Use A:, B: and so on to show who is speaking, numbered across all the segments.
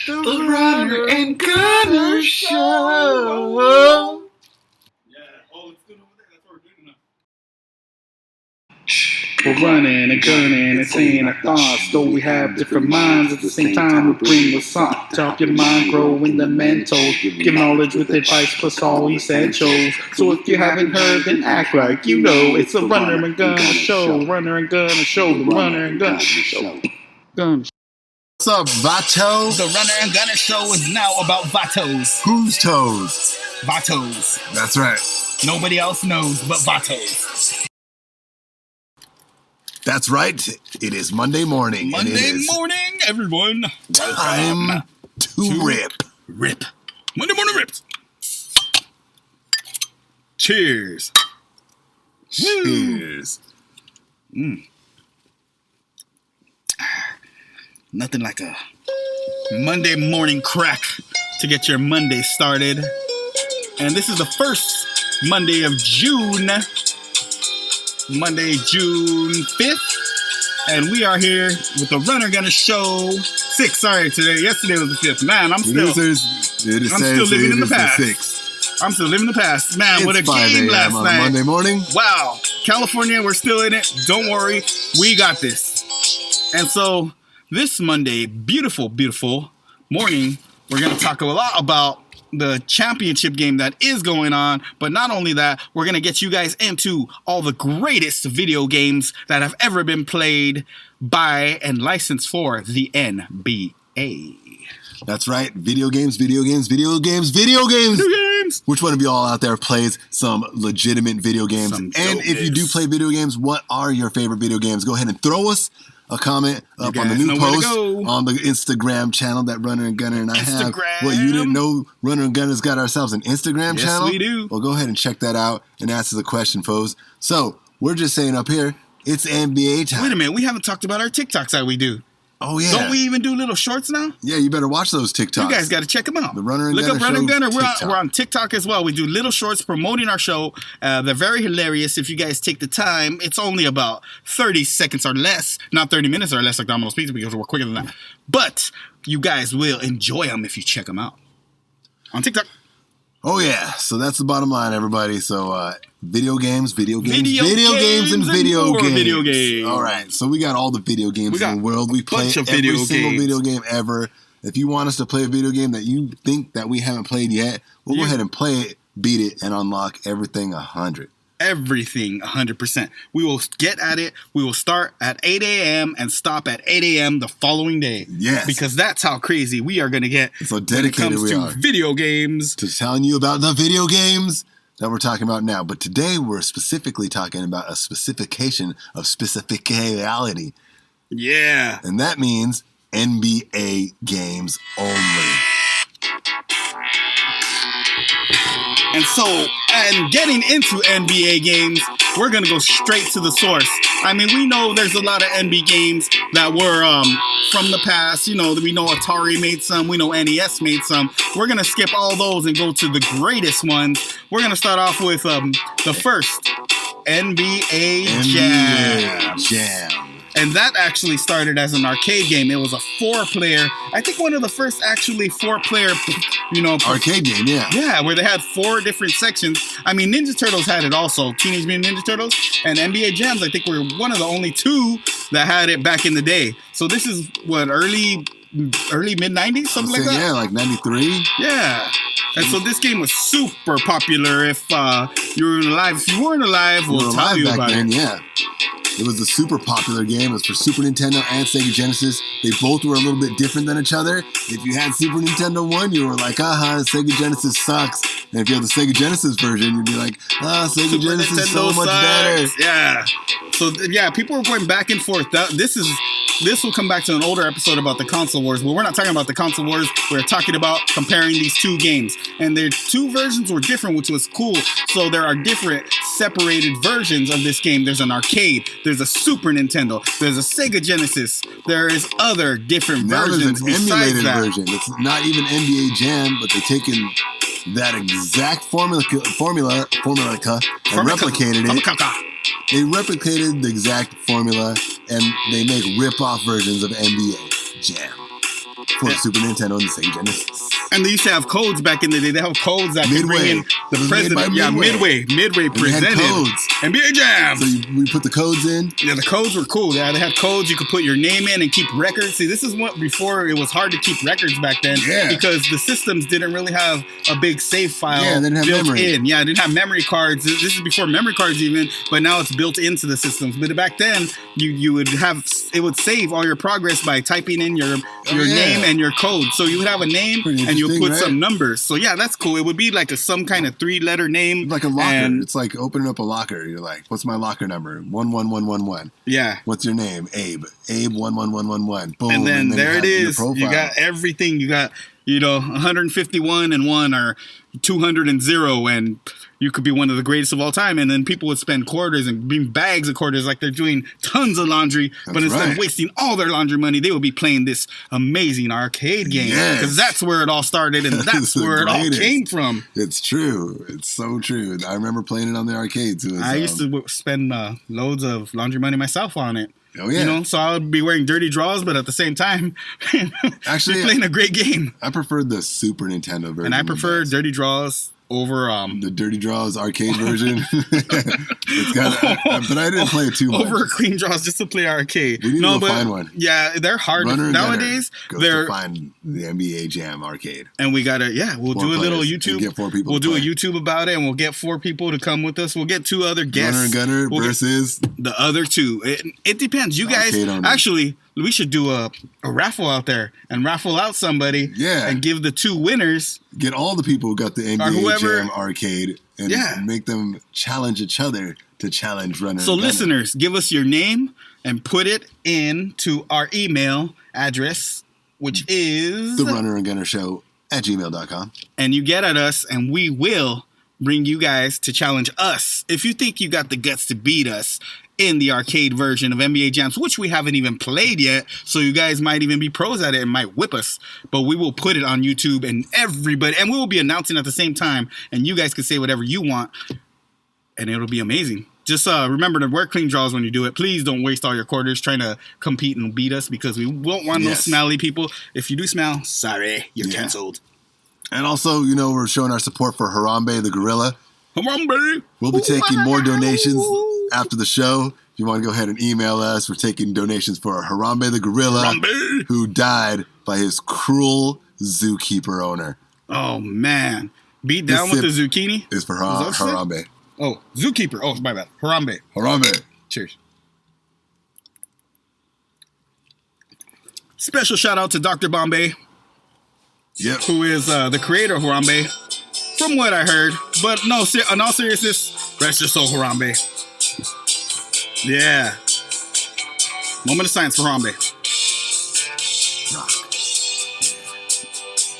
A: The Runner and Gunner Show. We're running and gunning and saying our thoughts, though we have different minds. At the same time, we bring the song to help your mind grow in the mental. Give knowledge with advice plus all essentials. So if you haven't heard, then act like you know. It's the Runner and Gunner Show. Runner and Gunner Show. The Runner and Gunner Show.
B: What's up, Vato?
C: The Runner and Gunner Show is now about Vatos.
B: Whose toes?
C: Vatos.
B: That's right.
C: Nobody else knows but Vatos.
B: That's right. It is Monday morning.
C: Monday morning, everyone.
B: Time to rip.
C: Rip. Monday morning rips. Cheers.
B: Cheers.
C: Nothing like a Monday morning crack to get your Monday started. And this is the first Monday of June. Monday, June 5th. And we are here with the Runner Gunner Show 6. Sorry, yesterday was the 5th. Man, I'm still living in the past. I'm still living in the past. Man, what a game last
B: on
C: night.
B: Monday morning.
C: Wow. California, we're still in it. Don't worry. We got this. And so this Monday, beautiful, beautiful morning, we're going to talk a lot about the championship game that is going on. But not only that, we're going to get you guys into all the greatest video games that have ever been played by and licensed for the NBA.
B: That's right. Video games. Which one of you all out there plays some legitimate video games? And if you do play video games, what are your favorite video games? Go ahead and throw us a comment up on the new post on the Instagram channel that Runner and Gunner and I have. What, you didn't know Runner and Gunner's got ourselves an Instagram channel?
C: Yes, we do.
B: Well, go ahead and check that out and ask us a question, folks. So, we're just saying up here, it's NBA time.
C: Wait a minute, we haven't talked about our TikToks that we do.
B: Oh, yeah.
C: Don't we even do little shorts now?
B: Yeah, you better watch those TikToks.
C: You guys got to check them out.
B: The Runner and
C: Look
B: Gunner
C: up Runner and Gunner.
B: TikTok.
C: We're on TikTok as well. We do little shorts promoting our show. They're very hilarious if you guys take the time. It's only about 30 seconds or less. Not 30 minutes or less like Domino's Pizza because we're quicker than that. But you guys will enjoy them if you check them out. On TikTok.
B: Oh, yeah. So that's the bottom line, everybody. So, video games.
C: Video games.
B: All right. So we got all the video games in the world. We play every single video game ever. If you want us to play a video game that you think that we haven't played yet, we'll go ahead and play it, beat it, and unlock everything 100.
C: Everything 100%. We will get at it. We will start at 8 a.m. and stop at 8 a.m. the following day.
B: Yes.
C: Because that's how crazy we are going to get
B: so dedicated
C: when it comes to video games.
B: To telling you about the video games that we're talking about now. But today we're specifically talking about a specification of specificality.
C: Yeah.
B: And that means NBA games only.
C: And getting into NBA games, we're going to go straight to the source. I mean, we know there's a lot of NBA games that were from the past. You know, we know Atari made some. We know NES made some. We're going to skip all those and go to the greatest ones. We're going to start off with the first, NBA Jam. And that actually started as an arcade game. It was a 4-player. I think one of the first actually 4-player,
B: arcade game, yeah.
C: Yeah, where they had 4 different sections. I mean, Ninja Turtles had it also. Teenage Mutant Ninja Turtles. And NBA Jams, I think, were one of the only 2 that had it back in the day. So this is, early mid-90s, something like that?
B: Yeah, like 93.
C: Yeah. And so this game was super popular if you were alive. If you weren't alive, we'll tell you about it.
B: Yeah. It was a super popular game. It was for Super Nintendo and Sega Genesis. They both were a little bit different than each other. If you had Super Nintendo 1, you were like, Sega Genesis sucks. And if you had the Sega Genesis version, you'd be like, Sega Genesis is so much better.
C: Yeah. So, yeah, people were going back and forth. This will come back to an older episode about the console wars, but we're not talking about the console wars. We're talking about comparing these 2 games. And their 2 versions were different, which was cool. So there are different separated versions of this game. There's an arcade. There's a Super Nintendo. There's a Sega Genesis. There is other different versions
B: there's an emulated
C: that.
B: version. It's not even NBA Jam, but they've taken that exact formula and replicated it. They replicated the exact formula, and they make rip-off versions of NBA Jam. for Super Nintendo and the Sega Genesis.
C: And they used to have codes back in the day. They have codes that could bring in the president. Yeah, Midway presented
B: codes.
C: NBA Jam.
B: So we put the codes in.
C: Yeah, the codes were cool. Yeah, they had codes. You could put your name in and keep records. See, this is what before it was hard to keep records back then.
B: Yeah.
C: Because the systems didn't really have a big save file
B: they didn't have
C: built
B: memory.
C: in. Yeah, it didn't have memory cards. This is before memory cards even, but now it's built into the systems. But back then, you would have it would save all your progress by typing in your name and your code. So you would have a name and you would put some numbers. So yeah, that's cool. It would be like some kind of 3-letter name.
B: Like a locker. It's like opening up a locker. You're like, what's my locker number? 11111.
C: Yeah.
B: What's your name? Abe. Abe 11111. Boom.
C: And then there it is.
B: You
C: got everything. You got 151 and 1 or 200 and 0, and you could be one of the greatest of all time. And then people would spend quarters and bring bags of quarters like they're doing tons of laundry. But instead of wasting all their laundry money, they would be playing this amazing arcade game. Because that's where it all started and that's where it all came from.
B: It's true. It's so true. I remember playing it on the arcades.
C: I used to spend loads of laundry money myself on it.
B: Oh, yeah.
C: So I would be wearing dirty drawers, but at the same time, actually playing a great game.
B: I preferred the Super Nintendo version.
C: And I prefer dirty drawers over
B: the Dirty Draws arcade version. But I didn't play it too much.
C: Over Clean Draws just to play arcade.
B: We need to find one.
C: Yeah, they're hard nowadays.
B: They're find the NBA Jam arcade.
C: And we gotta we'll do a little YouTube.
B: Get 4 people.
C: We'll do a YouTube about it, and we'll get 4 people to come with us. We'll get 2 other guests.
B: Runner and Gunner versus
C: the other 2. It depends. You guys actually. We should do a raffle out there and raffle out somebody and give the 2 winners.
B: Get all the people who got the NBA Jam arcade and make them challenge each other to challenge Runner.
C: So listeners, give us your name and put it into our email address, which is
B: the Runner and Gunner Show @gmail.com.
C: And you get at us and we will bring you guys to challenge us. If you think you got the guts to beat us in the arcade version of NBA Jams, which we haven't even played yet, so you guys might even be pros at it and might whip us, but we will put it on YouTube and everybody, and we will be announcing at the same time, and you guys can say whatever you want, and it'll be amazing. Just remember to wear clean draws when you do it. Please don't waste all your quarters trying to compete and beat us, because we won't want those smelly people. If you do smell, sorry, you're canceled.
B: And also, we're showing our support for Harambe the Gorilla.
C: Harambe!
B: We'll be taking more donations after the show. If you want to go ahead and email us, we're taking donations for Harambe the Gorilla, who died by his cruel zookeeper owner.
C: Oh, man. Beat down with the zucchini?
B: Is for Harambe.
C: Oh, zookeeper. Oh, my bad. Harambe.
B: Harambe.
C: Cheers. Special shout out to Dr. Bombay.
B: Yep.
C: Who is the creator of Harambe, from what I heard. But no, in all seriousness, rest your soul, Harambe. Yeah. Moment of silence for Harambe.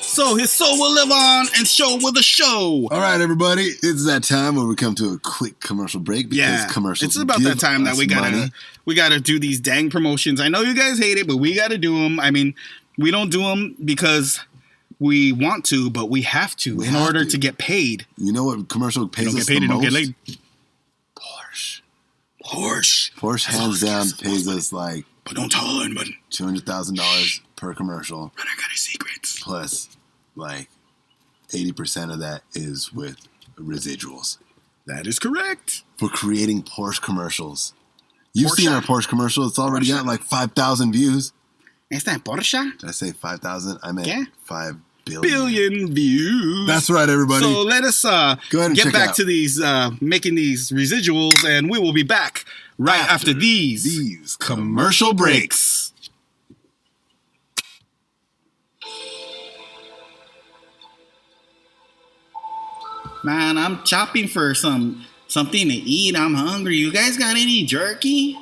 C: So his soul will live on and show with a show.
B: All right, everybody. It's that time where we come to a quick commercial break because commercials.
C: It's about that time that we gotta do these dang promotions. I know you guys hate it, but we gotta do them. I mean, we don't do them because we want to, but we have to in order to get paid.
B: You know what commercial pays us the most? Don't get laid. Porsche hands down pays us like $200,000 per commercial.
C: But I got secrets.
B: Plus, like 80% of that is with residuals.
C: That is correct.
B: For creating Porsche commercials. You've seen our Porsche commercial. It's already got like 5,000 views.
C: ¿Es that Porsche?
B: Did I say 5,000? I meant 5
C: billion views.
B: That's right, everybody.
C: So let us go ahead and get back to these making these residuals, and we will be back right after these commercial breaks. Man, I'm chopping for something to eat. I'm hungry. You guys got any jerky?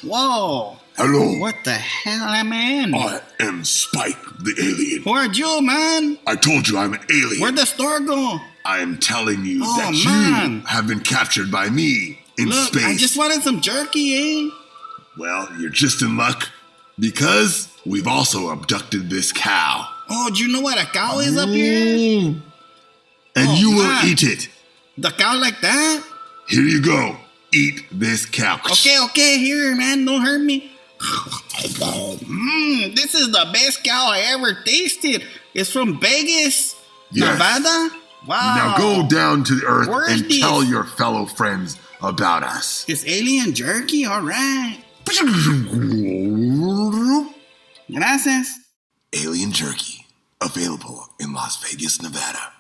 C: Whoa.
D: Hello.
C: What the hell, man?
D: I am Spike, the alien.
C: Who are you, man?
D: I told you I'm an alien.
C: Where'd the store go?
D: I am telling you that you have been captured by me in space.
C: I just wanted some jerky, eh?
D: Well, you're just in luck because we've also abducted this cow.
C: Oh, do you know what a cow is up here?
D: And you will eat it.
C: The cow like that?
D: Here you go. eat this couch.
C: Okay, here, man. Don't hurt me. This is the best cow I ever tasted. It's from Vegas,
D: Yes.
C: Nevada. Wow.
D: Now go down to Earth
C: Where is
D: and
C: this?
D: tell your fellow friends about us.
C: It's alien jerky. All right. Gracias.
B: Alien Jerky, available in Las Vegas, Nevada.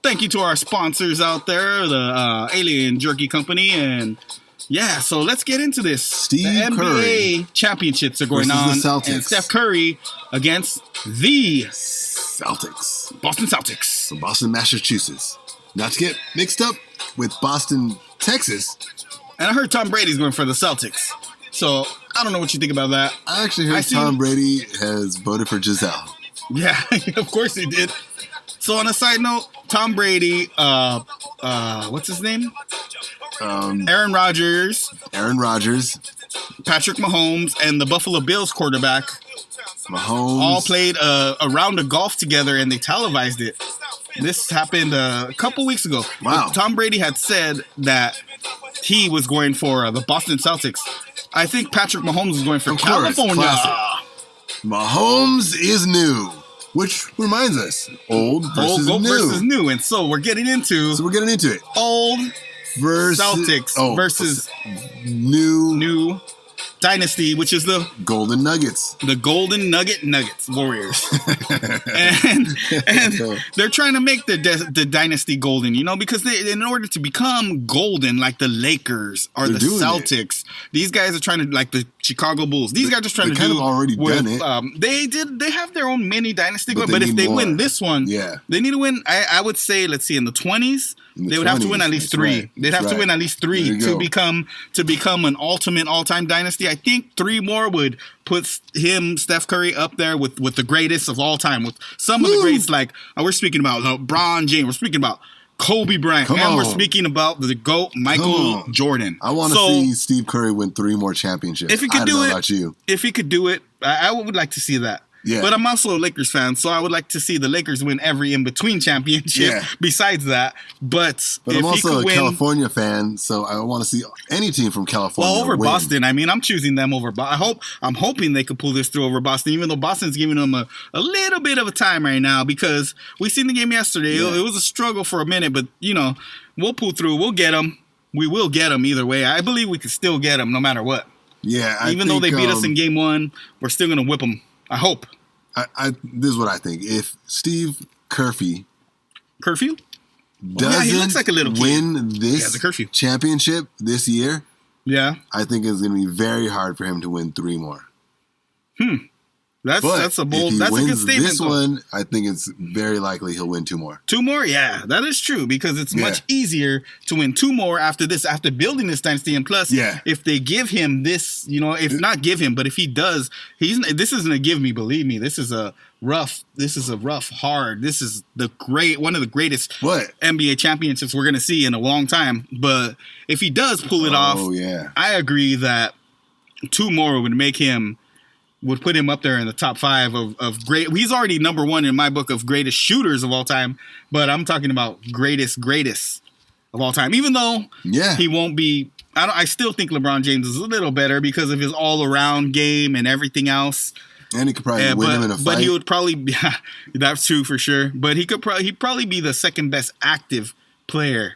C: Thank you to our sponsors out there, the Alien Jerky Company, and yeah. So let's get into this.
B: Steve
C: the NBA
B: Curry
C: championships are going
B: versus the
C: on,
B: Celtics.
C: and Steph Curry against the
B: Celtics.
C: Boston Celtics.
B: From Boston, Massachusetts. Not to get mixed up with Boston, Texas.
C: And I heard Tom Brady's going for the Celtics. So I don't know what you think about that.
B: I actually heard Tom Brady has voted for Giselle.
C: Yeah, of course he did. So on a side note, Tom Brady, what's his name? Aaron Rodgers,
B: Patrick
C: Mahomes, and the Buffalo Bills quarterback
B: Mahomes
C: all played a round of golf together, and they televised it. This happened a couple weeks ago.
B: Wow.
C: But Tom Brady had said that he was going for the Boston Celtics. I think Patrick Mahomes is going for California.
B: classic. Mahomes is new, which reminds us, old versus
C: Old
B: new.
C: versus new. And so we're getting into
B: it.
C: old
B: Versus
C: Celtics versus
B: new
C: Dynasty, which is the
B: Golden Nuggets.
C: The Golden Nuggets Warriors. and they're trying to make the dynasty golden, because in order to become golden, like the Lakers or the Celtics, these guys are trying to, like the Chicago Bulls, these guys are trying to do
B: already done it.
C: They have their own mini dynasty, but if they win this one, they need to win. I would say, let's see, in the 20s, they would have to win at least three.
B: Right.
C: They'd have to win at least three to become an ultimate all-time dynasty. I think 3 more would put Steph Curry, up there with the greatest of all time, with some of the greats. Like we're speaking about LeBron James, we're speaking about Kobe Bryant, we're speaking about the GOAT Michael Jordan.
B: I want to see Steve Curry win 3 more championships.
C: If he could do it,
B: about you.
C: If he could do it, I would like to see that.
B: Yeah.
C: But I'm also a Lakers fan, so I would like to see the Lakers win every in-between championship besimes that. But if
B: I'm also a
C: win,
B: California fan, so I want to see any team from California
C: over
B: win.
C: Boston. I mean, I'm choosing them over Boston. I'm hoping they could pull this through over Boston, even though Boston's giving them a little bit of a time right now, because we seen the game yesterday.
B: Yeah.
C: It was a struggle for a minute, but, we'll pull through. We'll get them. We will get them either way. I believe we can still get them no matter what.
B: Yeah.
C: Even though they beat us in game 1, we're still going to whip them. I hope.
B: This is what I think. If Steve Curfew
C: Curfew?
B: doesn't
C: he looks like a little kid.
B: win this
C: curfew.
B: championship this year,
C: Yeah.
B: I think it's going to be very hard for him to win 3 more.
C: That's a bold. That's a good statement.
B: This one, I think it's very likely he'll win 2 more.
C: 2 more, yeah, that is true, because it's much easier to win 2 more after building this dynasty. And plus, if they give him this, if not give him, but if he does, this isn't a give me, believe me. This is a rough, hard. This is one of the greatest NBA championships we're gonna see in a long time. But if he does pull it off, I agree that 2 more would put him up there in the top 5 of great. He's already number 1 in my book of greatest shooters of all time, but I'm talking about greatest of all time. Even though he won't be, I still think LeBron James is a little better because of his all-around game and everything else.
B: And he could probably win him in a fight.
C: But he would probably, that's true for sure. But he'd probably be the second best active player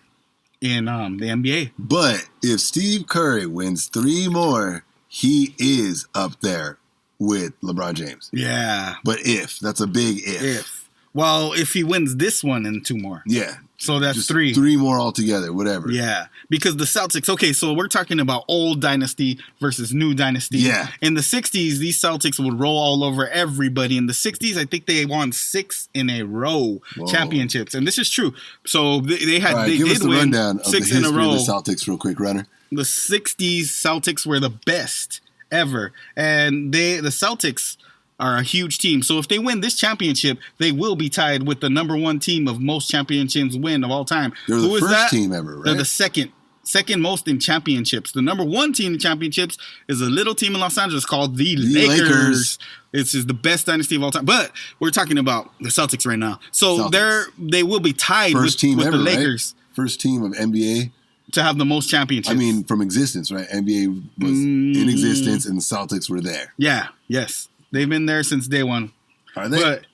C: in the NBA.
B: But if Steve Curry wins 3 more, he is up there with LeBron James.
C: Yeah.
B: But that's a big if.
C: Well, if he wins this one and 2 more.
B: Yeah.
C: So that's
B: just
C: 3.
B: 3 more altogether, whatever.
C: Yeah. Because the Celtics, okay, so we're talking about old dynasty versus new dynasty.
B: Yeah.
C: In the 60s, these Celtics would roll all over everybody. In the 60s, I think they won 6 in a row championships. And this is true. So they
B: give us the
C: win
B: rundown of
C: 6
B: the
C: in a
B: history
C: row.
B: of the Celtics real quick, Runner.
C: The 60s Celtics were the best ever. And the Celtics are a huge team. So if they win this championship, they will be tied with the number 1 team of most championships win of all time.
B: They're the first team ever, right?
C: They're the second second most in championships. The number one team in championships is a little team in Los Angeles called the Lakers. It's just the best dynasty of all time. But we're talking about the Celtics right now. So they will be tied with the Lakers.
B: Right? First team of NBA
C: to have the most championships.
B: I mean, from existence, right? NBA was in existence, and the Celtics were there.
C: Yeah, yes, they've been there since day one.
B: Are they?
C: But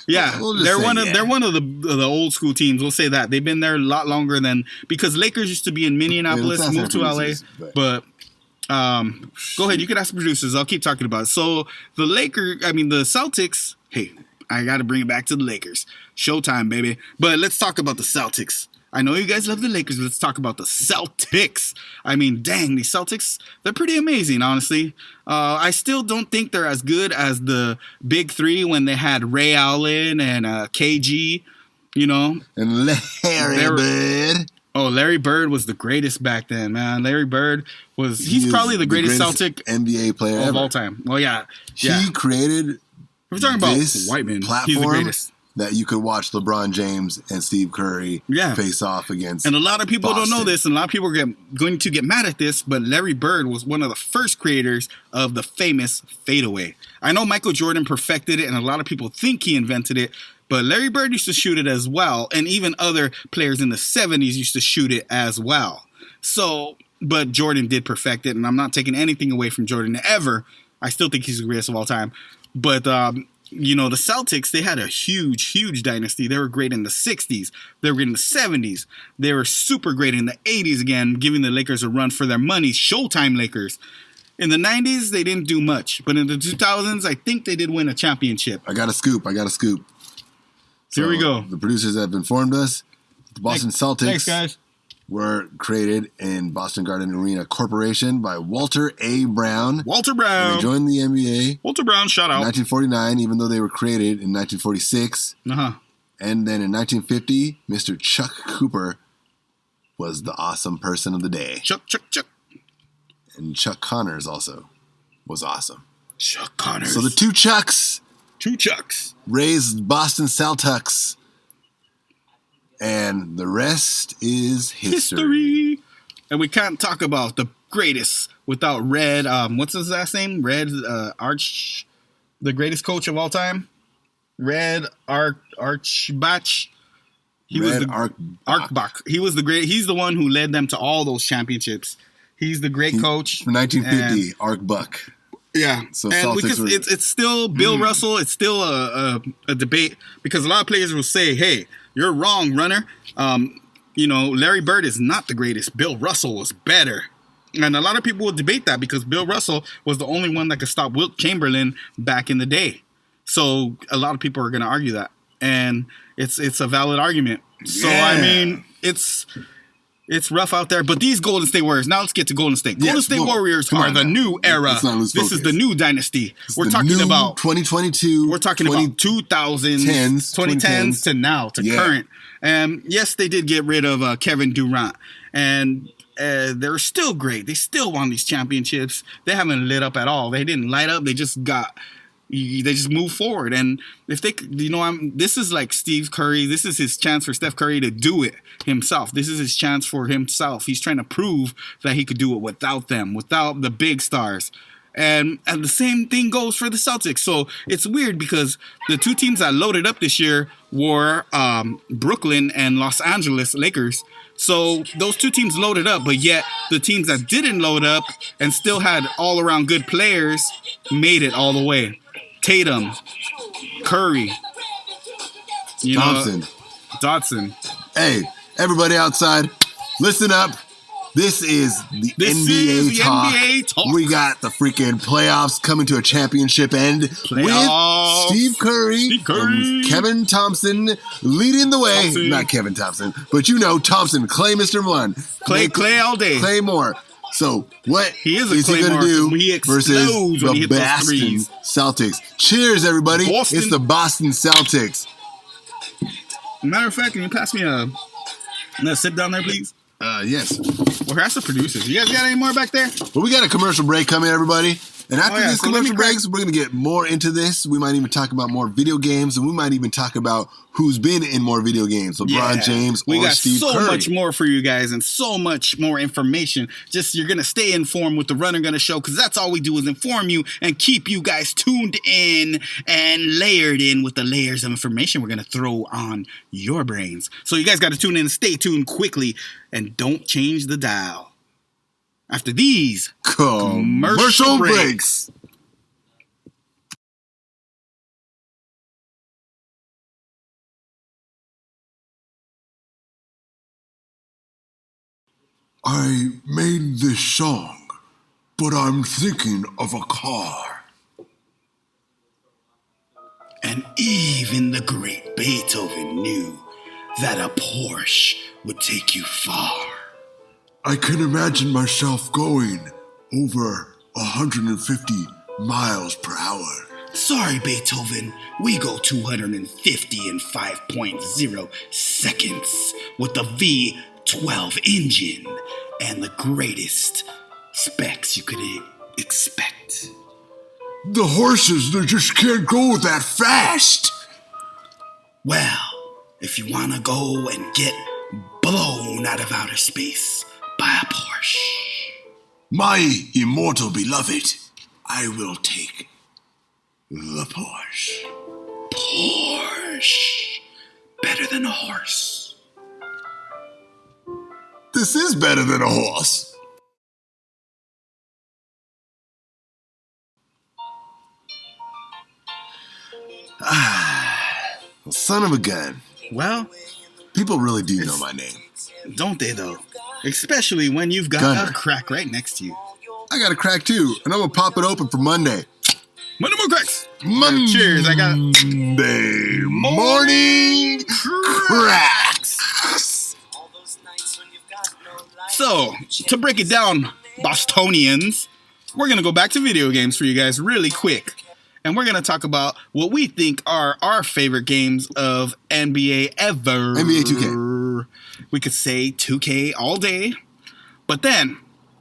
C: yeah, they're one of the old school teams. We'll say that they've been there a lot longer than because Lakers used to be in Minneapolis, moved to LA. But go ahead, you can ask the producers. I'll keep talking about it. So the Celtics. Hey, I got to bring it back to the Lakers. Showtime, baby. But let's talk about the Celtics. I know you guys love the Lakers. Let's talk about the Celtics. I mean, dang, these Celtics, they're pretty amazing, honestly. I still don't think they're as good as the big three when they had Ray Allen and KG, you know.
B: And Larry Bird.
C: Oh, Larry Bird was the greatest back then, man. Larry Bird he's probably the greatest Celtic
B: NBA player
C: of all time. Well, yeah.
B: He created
C: we're talking about white men.
B: Platform
C: he's the greatest.
B: That you could watch LeBron James and Steve Curry face off against.
C: And a lot of people don't know this, and a lot of people are going to get mad at this, but Larry Bird was one of the first creators of the famous fadeaway. I know Michael Jordan perfected it, and a lot of people think he invented it, but Larry Bird used to shoot it as well, and even other players in the 70s used to shoot it as well. So, but Jordan did perfect it, and I'm not taking anything away from Jordan ever. I still think he's the greatest of all time. But, you know, the Celtics, they had a huge dynasty. They were great in the 60s. They were great in the 70s. They were super great in the 80s again, giving the Lakers a run for their money. Showtime Lakers. In the 90s, they didn't do much. But in the 2000s, I think they did win a championship.
B: I got a scoop. So
C: here we go.
B: The producers have informed us. The Boston Celtics.
C: Thanks, guys.
B: Were created in Boston Garden Arena Corporation by Walter A. Brown.
C: Walter Brown.
B: They joined the NBA.
C: Walter Brown, shout out.
B: In 1949, even though they were created in 1946. And then in 1950, Mr. Chuck Cooper was the awesome person of the day.
C: Chuck.
B: And Chuck Connors also was awesome.
C: Chuck Connors.
B: So the two Chucks raised Boston Celtics. And the rest is history.
C: And we can't talk about the greatest without Red. What's his last name? Red the greatest coach of all time. Red Archbach. Arkbach. He was the great. He's the one who led them to all those championships. He's the great coach.
B: From 1950, Arkbuck.
C: Yeah,
B: so
C: and because it's still Bill Russell. It's still a debate because a lot of players will say, "Hey, you're wrong, runner. You know, Larry Bird is not the greatest. Bill Russell was better." And a lot of people will debate that because Bill Russell was the only one that could stop Wilt Chamberlain back in the day. So a lot of people are going to argue that, and it's a valid argument. So I mean, it's rough out there, but these Golden State Warriors. Now let's get to Golden State. Golden State Warriors are the new era. This is the new dynasty. We're talking about
B: 2022.
C: We're talking about 2010s to now to current. And yes, they did get rid of Kevin Durant, and they're still great. They still won these championships. They haven't lit up at all. They didn't light up. They just move forward. And if they, this is like Steve Curry. This is his chance for Steph Curry to do it himself. This is his chance for himself. He's trying to prove that he could do it without them, without the big stars. And the same thing goes for the Celtics. So it's weird because the two teams that loaded up this year were Brooklyn and Los Angeles Lakers. So those two teams loaded up, but yet the teams that didn't load up and still had all-around good players made it all the way. Tatum, Curry, Dotson.
B: Hey, everybody outside, listen up. This is the NBA talk. We got the freaking playoffs coming to a championship end with Steve Curry and Kevin Thompson leading the way. Not Kevin Thompson, but Thompson, Clay, Mr. One.
C: Clay all day.
B: Clay more. So what is he
C: going
B: to do versus the Boston Celtics? Cheers, everybody. It's the Boston Celtics.
C: Matter of fact, can you pass me a sip down there, please?
B: Yes.
C: Well, that's the producers. You guys got any more back there?
B: Well, we got a commercial break coming, everybody. And after these
C: so let me
B: commercial breaks, we're going to get more into this. We might even talk about more video games, and we might even talk about who's been in more video games, LeBron James or Steve Curry.
C: We got so much more for you guys and so much more information. Just you're going to stay informed with the Runner Gunner Show, because that's all we do is inform you and keep you guys tuned in and layered in with the layers of information we're going to throw on your brains. So you guys got to tune in and stay tuned quickly, and don't change the dial. After these commercial breaks.
D: I made this song, but I'm thinking of a car.
C: And even the great Beethoven knew that a Porsche would take you far.
D: I can imagine myself going over 150 miles per hour.
C: Sorry, Beethoven, we go 250 in 5.0 seconds with the V12 engine and the greatest specs you could expect.
D: The horses, they just can't go that fast.
C: Well, if you want to go and get blown out of outer space by a Porsche,
D: My immortal beloved, I will take the Porsche.
C: Porsche, better than a horse.
D: This is better than a horse.
B: Son of a gun.
C: Well,
B: People really do know my name.
C: don't they though? Especially when you've got
B: Gunner.
C: a crack right next to you.
B: I got a crack too, and I'm going to pop it open for Monday.
C: Monday more cracks.
B: Monday.
C: Cheers, I got
B: Monday morning cracks.
C: So, to break it down, Bostonians, we're going to go back to video games for you guys really quick. And we're going to talk about what we think are our favorite games of NBA ever.
B: NBA 2K.
C: We could say 2K all day. But then,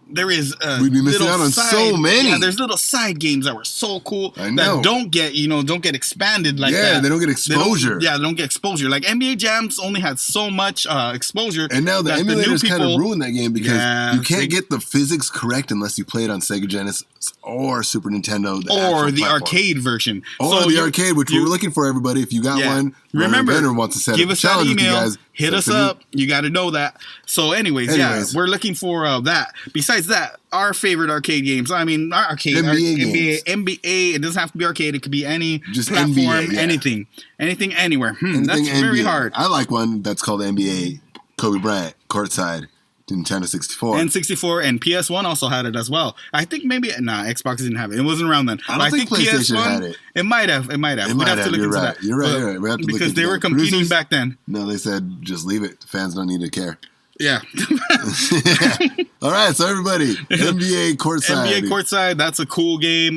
C: there is
B: We'd be missing out on so many.
C: Yeah, there's little side games that were so cool
B: I know.
C: that don't get expanded like that.
B: Yeah, they don't get exposure.
C: They don't get exposure. Like NBA Jams only had so much exposure.
B: And now the
C: that new
B: emulators kind of
C: people-
B: ruined that game because
C: Yeah,
B: you can't
C: they-
B: get the physics correct unless you play it on Sega Genesis or Super Nintendo.
C: or
B: actual
C: the
B: platform.
C: arcade version.
B: Or
C: So
B: the
C: you-
B: arcade, which
C: you-
B: we're looking for, everybody. If you got
C: Yeah.
B: one,
C: Remember,
B: Gunner wants to set
C: give
B: up a
C: us that
B: challenge with you
C: email.
B: guys.
C: Hit
B: So
C: us
B: to me-
C: up. You got to know that. So, anyways,
B: Anyways.
C: we're looking for that. Besides that, our favorite arcade games. I mean, our arcade,
B: NBA games.
C: NBA. It doesn't have to be arcade. It could be any
B: Just
C: platform,
B: NBA, yeah.
C: anything, anywhere.
B: Anything
C: That's very
B: NBA.
C: hard.
B: I like one that's called NBA Kobe Bryant courtside Nintendo 64.
C: N64 and PS1 also had it as well. I think maybe Xbox didn't have it. It wasn't around then.
B: I don't
C: But
B: think PlayStation
C: PS1,
B: had it.
C: It might have.
B: It
C: We'd
B: might
C: have to
B: have.
C: look
B: You're
C: into
B: right.
C: that.
B: You're right.
C: But-
B: You're right. We have to look
C: because
B: into
C: they
B: that.
C: were competing
B: Cruisers?
C: back then.
B: No, they said just leave it. The fans don't need to care.
C: Yeah.
B: All right, so everybody, NBA courtside.
C: NBA courtside, that's a cool game.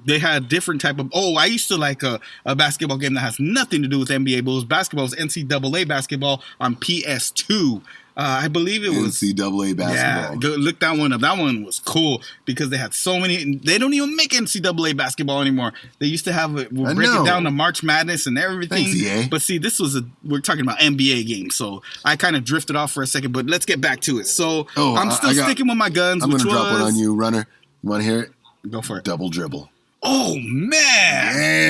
C: They had different type of. Oh, I used to like a basketball game that has nothing to do with NBA, but it was basketball. It was NCAA basketball on PS2. I believe it was
B: NCAA basketball.
C: Yeah, go look that one up. That one was cool because they had so many. They don't even make NCAA basketball anymore. They used to have it. We'll break
B: know.
C: it down to March Madness and everything.
B: Thanks, EA.
C: But see, this was we're talking about NBA games, so I kind of drifted off for a second. But let's get back to it. So I'm still sticking with my guns.
B: I'm
C: going to
B: drop one on you, runner. You want to hear it?
C: Go for it.
B: Double dribble.
C: Oh man,
B: Yeah,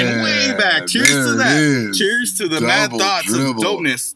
C: you're going way back. Cheers
B: there
C: to
B: it
C: that.
B: is.
C: Cheers to the mad
B: Double
C: thoughts
B: dribble.
C: of dopeness.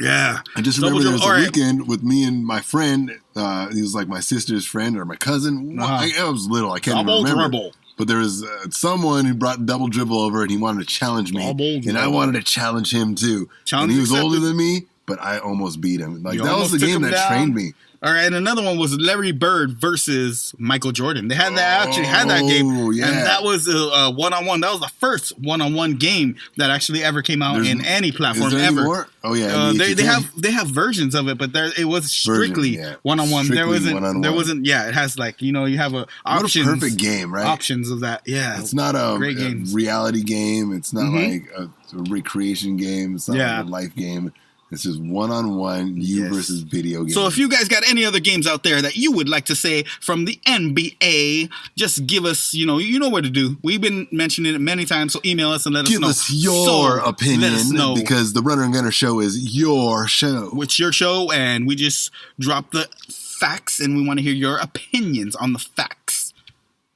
C: Yeah.
B: I just
C: Double
B: remember there was
C: dribble.
B: a
C: All right.
B: weekend with me and my friend. He was like my sister's friend or my cousin.
C: Uh-huh.
B: I was little. I can't
C: Double
B: even remember.
C: dribble.
B: But there was someone who brought double dribble over and he wanted to challenge me.
C: Double
B: and I
C: dribble.
B: wanted to challenge him too.
C: Challenge
B: and he was
C: accepted.
B: older than me, but I almost beat him. Like
C: You
B: that was
C: almost
B: the
C: took
B: game
C: him
B: that
C: down.
B: trained me.
C: All right, and another one was Larry Bird versus Michael Jordan. They had that actually had that game,
B: yeah.
C: and that was a one-on-one. That was the first one-on-one game that actually ever came out in any platform
B: Is there
C: ever.
B: any more? Oh yeah, NBA
C: they
B: 2K.
C: they have versions of it, but it was strictly
B: yeah.
C: one-on-one. There
B: Strictly
C: wasn't
B: one-on-one.
C: Yeah, it has like you have options.
B: What a perfect game, right?
C: Options of that. Yeah,
B: It's not a
C: Great games.
B: reality game. It's not like a recreation game. It's not
C: Yeah.
B: like a life game. It's just one-on-one, you versus video games.
C: So if you guys got any other games out there that you would like to say from the NBA, just give us, you know what to do. We've been mentioning it many times, so email us and let us know.
B: Give us your opinion,
C: let us know.
B: Because the Runner and Gunner show is your show.
C: It's your show, and we just drop the facts, and we want to hear your opinions on the facts.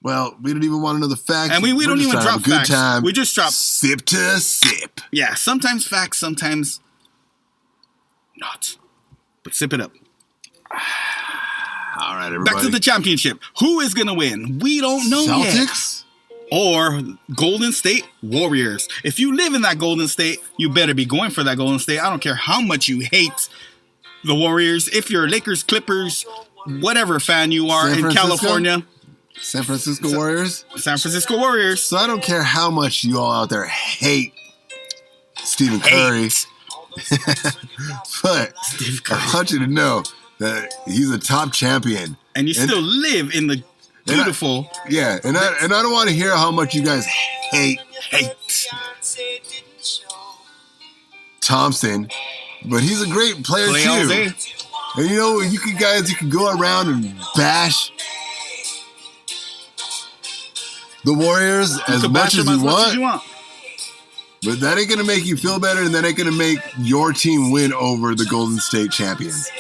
B: Well, we don't even want to know the facts.
C: And we don't even drop facts.
B: Time.
C: We just drop
B: sip to sip.
C: Yeah, sometimes facts, sometimes not. But sip it up.
B: All right, everybody.
C: Back to the championship. Who is going to win? We don't know
B: Celtics?
C: yet. Or Golden State Warriors. If you live in that Golden State, you better be going for that Golden State. I don't care how much you hate the Warriors. If you're Lakers, Clippers, whatever fan you are in California.
B: San Francisco Warriors?
C: San Francisco Warriors.
B: So I don't care how much you all out there hate Stephen Curry. But I want you to know that he's a top champion.
C: And you still live in the beautiful.
B: And I don't want to hear how much you guys hate Thompson, but he's a great player too. And you know, you can go around and bash the Warriors as much as you want. But that ain't going to make you feel better, and that ain't going to make your team win over the Golden State champions.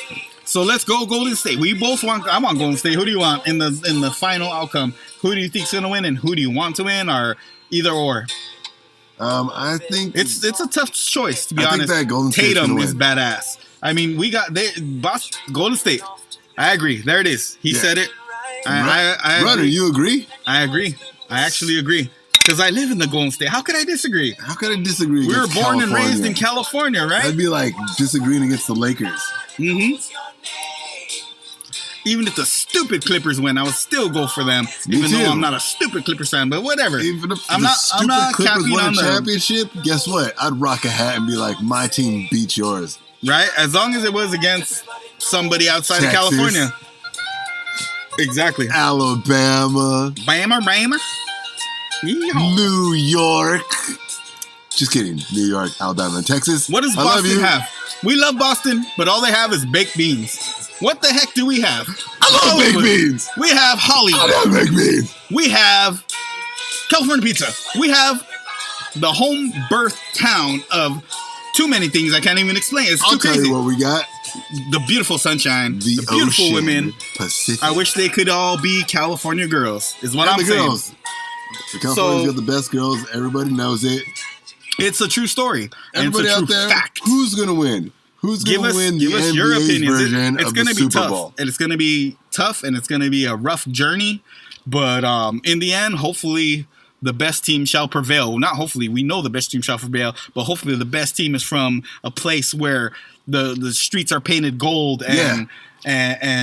C: So let's go Golden State. I want Golden State. Who do you want in the final outcome? Who do you think's going to win, and who do you want to win, or either or?
B: I think
C: it's a tough choice, to be honest.
B: I think that Golden State's
C: Tatum
B: win.
C: is badass. I mean, Golden State. I agree. There it is. He said it. I
B: Runner, you agree?
C: I agree. I actually agree. Because I live in the Golden State. How could I disagree?
B: How could I disagree?
C: We were born and raised in California, right?
B: That'd be like disagreeing against the Lakers.
C: Mm-hmm. Even if the stupid Clippers win, I would still go for them. Even though I'm not a stupid Clippers fan, but whatever.
B: Even if
C: I'm
B: stupid
C: not
B: Clippers win a
C: on
B: championship, guess what? I'd rock a hat and be like, my team beat yours.
C: Right? As long as it was against somebody outside of California. Exactly.
B: Alabama.
C: Bama.
B: New York. Just kidding. New York, Alabama, and Texas.
C: What does Boston have? We love Boston, but all they have is baked beans. What the heck do we have?
B: I love baked beans.
C: We have Hollywood.
B: I love baked beans.
C: We have California pizza. We have the home birth town of too many things I can't even explain. It's too crazy.
B: Tell you what we got.
C: The beautiful sunshine, the beautiful
B: ocean,
C: women.
B: Pacific.
C: I wish they could all be California girls, is what I'm saying.
B: Girls. California's got the best girls. Everybody knows it.
C: It's a true story.
B: Everybody
C: and it's a
B: out
C: true
B: there,
C: fact.
B: Who's going to win? Who's going to win the NBA's version of the Super Bowl?
C: And it's going to be tough, and it's going to be a rough journey. But in the end, hopefully the best team shall prevail. Not hopefully. We know the best team shall prevail. But hopefully the best team is from a place where the streets are painted gold and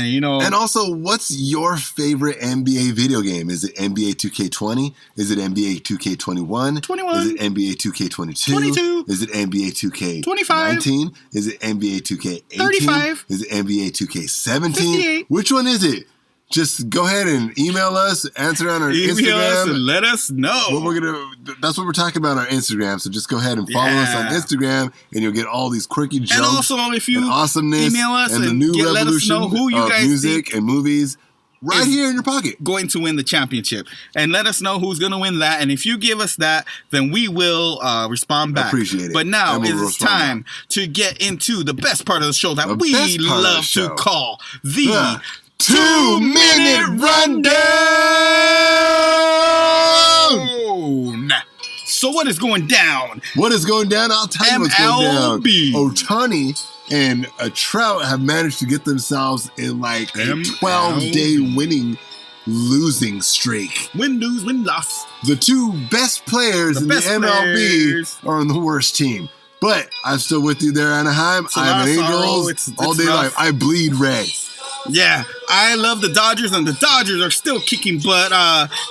C: you know.
B: And also, what's your favorite NBA video game? Is it NBA 2K20? Is it NBA 2K21?
C: 21.
B: Is it NBA 2K22?
C: 22.
B: Is it NBA 2K19?
C: 25.
B: Is it NBA 2K18?
C: 35.
B: Is it NBA 2K17?
C: 58.
B: Which one is it? Just go ahead and email us, answer on our
C: Email us
B: Instagram.
C: and let us know.
B: That's what we're talking about on our Instagram. So just go ahead and follow us on Instagram, and you'll get all these quirky jokes
C: and also, if you
B: awesomeness
C: email us
B: and the new
C: let us know
B: revolution
C: who you
B: of
C: guys
B: music
C: think
B: and movies right here in your pocket.
C: Going to win the championship, and let us know who's going to win that. And if you give us that, then we will respond back.
B: Appreciate it.
C: But now
B: we'll
C: it's time to get into the best part of the show that we love to call the
B: 2-minute rundown.
C: So what is going down?
B: What is going down? I'll tell you what's going down.
C: MLB.
B: Ohtani and a Trout have managed to get themselves in like a 12-day losing streak.
C: Win, lose, win, loss.
B: The two best players in the MLB are on the worst team. But I'm still with you there, Anaheim. I'm an Angels all day life. I bleed red.
C: Yeah, I love the Dodgers, and the Dodgers are still kicking butt.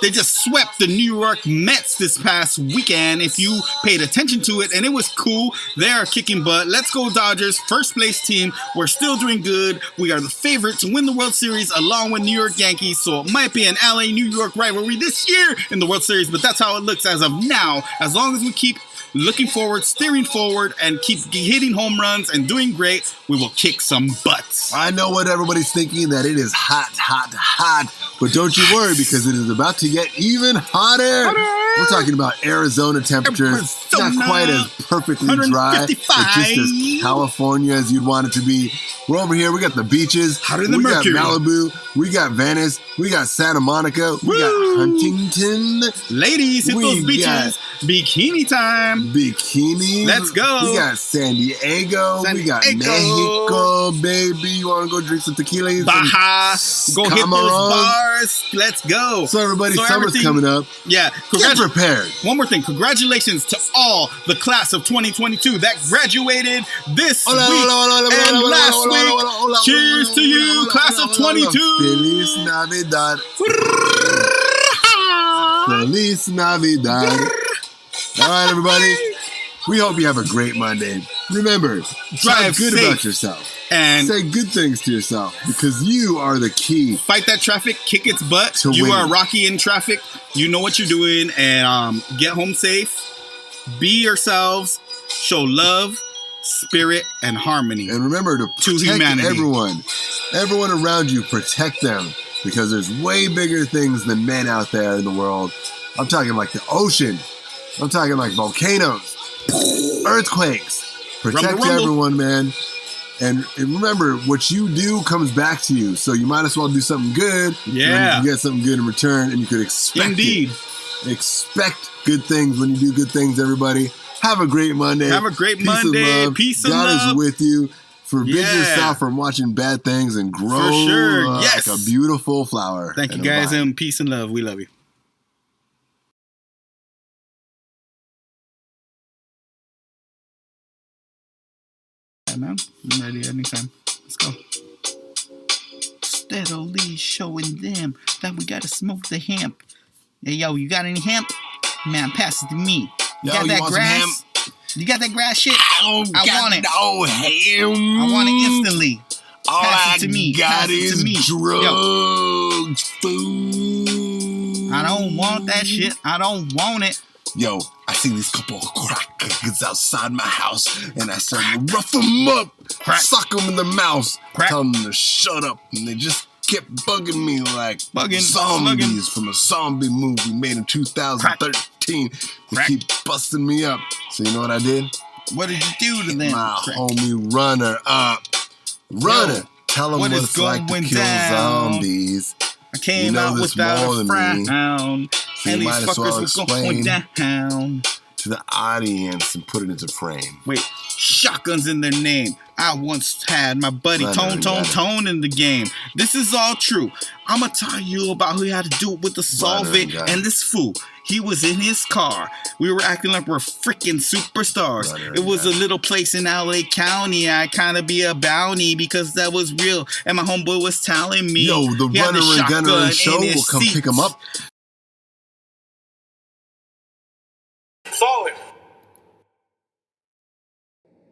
C: They just swept the New York Mets this past weekend, if you paid attention to it, and it was cool. They are kicking butt. Let's go Dodgers, first place team. We're still doing good. We are the favorite to win the World Series along with New York Yankees, so it might be an LA-New York rivalry this year in the World Series, but that's how it looks as of now. As long as we keep looking forward, steering forward, and keep hitting home runs and doing great. We will kick some butts.
B: I know what everybody's thinking, that it is hot, hot, hot. But don't you worry, because it is about to get even hotter. We're talking about Arizona temperatures. Not quite as perfectly dry, but just as California as you'd want it to be. We're over here. We got the beaches.
C: Hotter than Mercury.
B: We got Malibu. We got Venice. We got Santa Monica. We got Huntington.
C: Ladies, hit those beaches. Bikini time.
B: Bikinis.
C: Let's go.
B: We got San Diego. We got Mexico, baby. You want to go drink some tequilas?
C: Baja. Go hit those bars. Let's go.
B: So everybody, summer's coming up.
C: Yeah.
B: Get prepared.
C: One more thing. Congratulations to all the class of 2022 that graduated this week and last week. Cheers to you, class of 22.
B: Feliz Navidad. Feliz Navidad. All right, everybody. We hope you have a great Monday. Remember, drive good about yourself. And say good things to yourself, because you are the key.
C: Fight that traffic, kick its butt. You are Rocky in traffic. You know what you're doing, and get home safe. Be yourselves. Show love, spirit, and harmony.
B: And remember to protect humanity. Everyone around you. Protect them, because there's way bigger things than men out there in the world. I'm talking like the ocean. I'm talking like volcanoes, earthquakes. Protect everyone, man. And remember, what you do comes back to you. So you might as well do something good.
C: Yeah.
B: And you get something good in return, and you could expect it. Expect good things when you do good things, everybody. Have a great Monday.
C: Have a great Monday. Peace and love.
B: God is with you. Forbid yourself from watching bad things and grow like a beautiful flower.
C: Thank you, guys, and peace and love. We love you. Man, I'm ready anytime. Let's go. Steadily showing them that we gotta smoke the hemp. Hey, yo, you got any hemp? Man, pass it to me. You got that grass? You got that grass shit? I want it.
B: No hemp.
C: I want it instantly.
B: All
C: pass it to me.
B: Got is drugs, food.
C: I don't want that shit. I don't want it.
B: Yo, I see these couple of crackers outside my house, and I start to rough them up, suck them in the mouth, tell them to shut up, and they just kept bugging me like zombies from a zombie movie made in 2013. They keep busting me up. So you know what I did?
C: What did you do to them?
B: My homie Runner up. Runner, tell them what it's like to kill zombies.
C: I came out without a frown.
B: So and these fuckers were going down to the audience and put it into frame.
C: Wait, shotguns in their name. I once had my buddy Tone in the game. This is all true. I'ma tell you about who had to do it with the solvent and this fool. He was in his car. We were acting like we're freaking superstars. It was a little place in LA County. I kinda be a bounty because that was real. And my homeboy was telling me,
B: yo, the Runner and Gunner show will come pick him up.
E: Solid.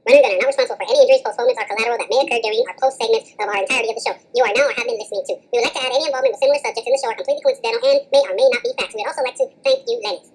E: Runner and Gunner, not responsible for any injuries, postponements, or collateral that may occur during or post segments of our entirety of the show. You are now or have been listening to. We would like to add any involvement with similar subjects in the show are completely coincidental and may or may not be facts. We would also like to thank you, Lennox.